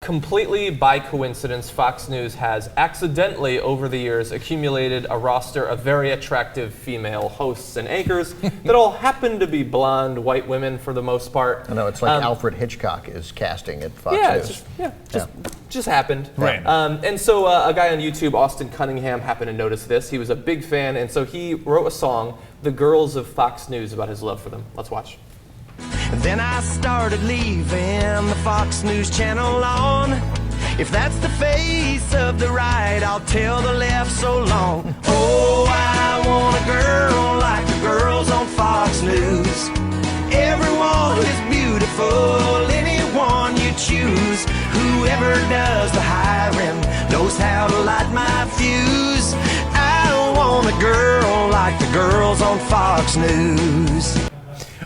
Completely by coincidence, Fox News has accidentally, over the years, accumulated a roster of very attractive female hosts and anchors that all happen to be blonde, white women for the most part. I know, it's like Alfred Hitchcock is casting at Fox News. Just happened. Right. And so a guy on YouTube, Austin Cunningham, happened to notice this. He was a big fan, and so he wrote a song, The Girls of Fox News, about his love for them. Let's watch. Then I started leaving the Fox News channel on. If that's the face of the right, I'll tell the left so long. Oh, I want a girl like the girls on Fox News. Everyone is beautiful, anyone you choose. Whoever does the hiring knows how to light my fuse. I want a girl like the girls on Fox News.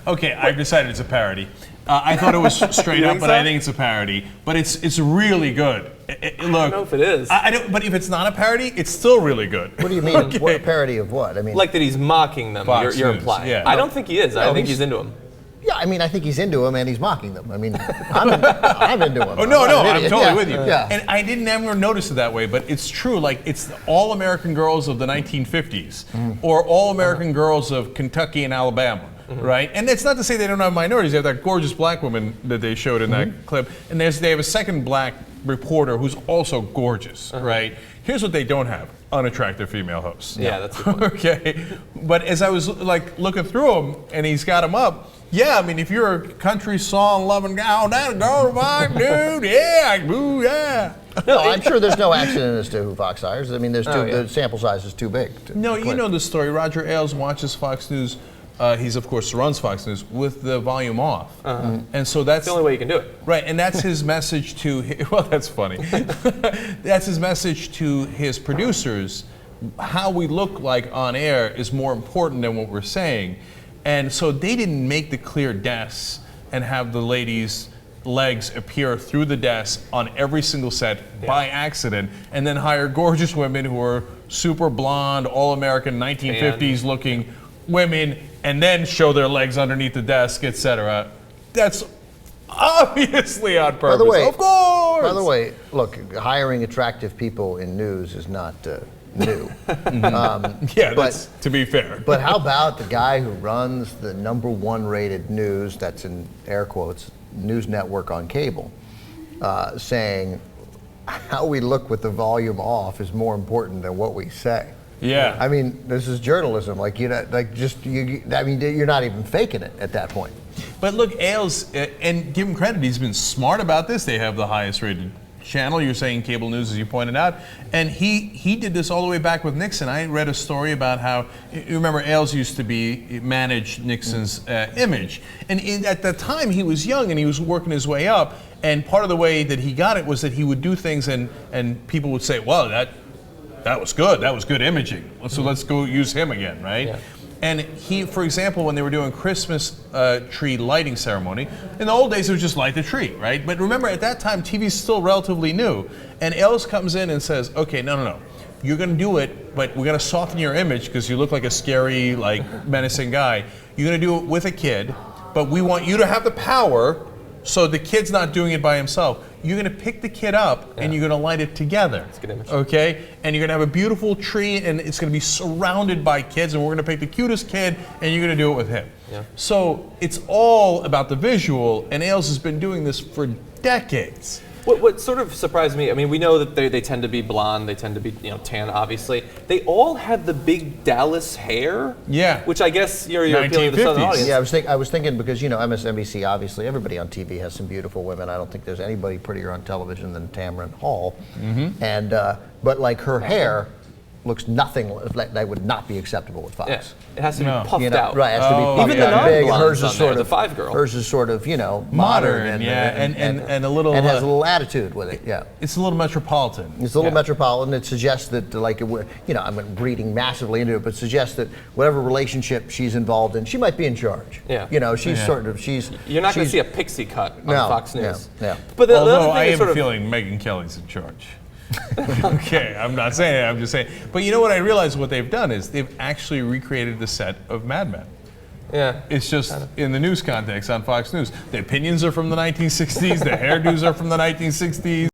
Okay, I've decided it's a parody. I thought it was straight up, but I think it's a parody. But it's really good. Look, I don't know if it is. I don't. But if it's not a parody, it's still really good. What do you mean? Okay. What a parody of what? I mean, like that he's mocking them. You're implying. Yeah. I don't think he is. I think he's into them. Yeah, I mean, I think he's into them and he's mocking them. I mean, I'm into him. Oh no, I'm totally with you. Yeah. And I didn't ever notice it that way, but it's true. Like it's the All American Girls of the 1950s, or All American Girls of Kentucky and Alabama. Right, and it's not to say they don't have minorities. They have that gorgeous black woman that they showed in that clip, and they have a second black reporter who's also gorgeous. Right. Here's what they don't have: unattractive female hosts. Yeah, that's the point. Okay, but as I was like looking through them, and he's got them up. Yeah, I mean, if you're a country song loving guy, oh, that girl, dude, yeah, ooh, yeah. No, I'm sure there's no accident as to who Fox hires. I mean, the sample size is too big. No, you know the story. Roger Ailes watches Fox News. He's of course runs Fox News with the volume off, and so that's the only way you can do it. Right, and that's his message to. Well, that's funny. That's his message to his producers. How we look like on air is more important than what we're saying, and so they didn't make the clear desks and have the ladies' legs appear through the desk on every single set by accident, and then hire gorgeous women who are super blonde, all-American 1950s looking women, and then show their legs underneath the desk, etc. That's obviously on purpose. By the way, of course. By the way, look, hiring attractive people in news is not new. Yeah, that's to be fair. But how about the guy who runs the #1 rated news, that's in air quotes, news network on cable, saying how we look with the volume off is more important than what we say. Yeah. I mean, this is journalism. Like, you know, I mean, you're not even faking it at that point. But look, Ailes, and give him credit, he's been smart about this. They have the highest rated channel, you're saying cable news, as you pointed out. And he did this all the way back with Nixon. I read a story about how, you remember Ailes used to manage Nixon's image. And at the time, he was young and he was working his way up. And part of the way that he got it was that he would do things and people would say, well, that was good. That was good imaging. So let's go use him again, right? Yeah. And he, for example, when they were doing Christmas tree lighting ceremony, in the old days it was just light the tree, right? But remember, at that time, TV's still relatively new. And Ailes comes in and says, okay, no. You're going to do it, but we're going to soften your image because you look like a scary, like, menacing guy. You're going to do it with a kid, but we want you to have the power so the kid's not doing it by himself. You're going to pick the kid up and you're going to light it together. That's a good image. Okay? And you're going to have a beautiful tree and it's going to be surrounded by kids and we're going to pick the cutest kid and you're going to do it with him. Yeah. So it's all about the visual, and Ailes has been doing this for decades. What sort of surprised me, I mean, we know that they tend to be blonde, they tend to be tan, obviously. They all have the big Dallas hair. Yeah. Which I guess you're appealing to the Southern audience. Yeah, I was thinking because, MSNBC, obviously, everybody on TV has some beautiful women. I don't think there's anybody prettier on television than Tamron Hall. Mm-hmm. And, but like her hair looks nothing like that would not be acceptable with Fox. Yeah. It has to be puffed out. Right, it has to be puffed even the big. Hers is sort of the 5-girl. Hers is sort of, modern and a little and has a little attitude with it. Yeah, it's a little metropolitan. It's a little metropolitan. It suggests that, like, I'm reading massively into it, but suggests that whatever relationship she's involved in, she might be in charge. Yeah, she's sort of You're not going to see a pixie cut on Fox News. Yeah. But although I have a feeling Megyn Kelly's in charge. Okay, I'm not saying it, I'm just saying. But you know what I realized what they've done is they've actually recreated the set of Mad Men. Yeah. It's just in the news context on Fox News. The opinions are from the 1960s, the hairdos are from the 1960s.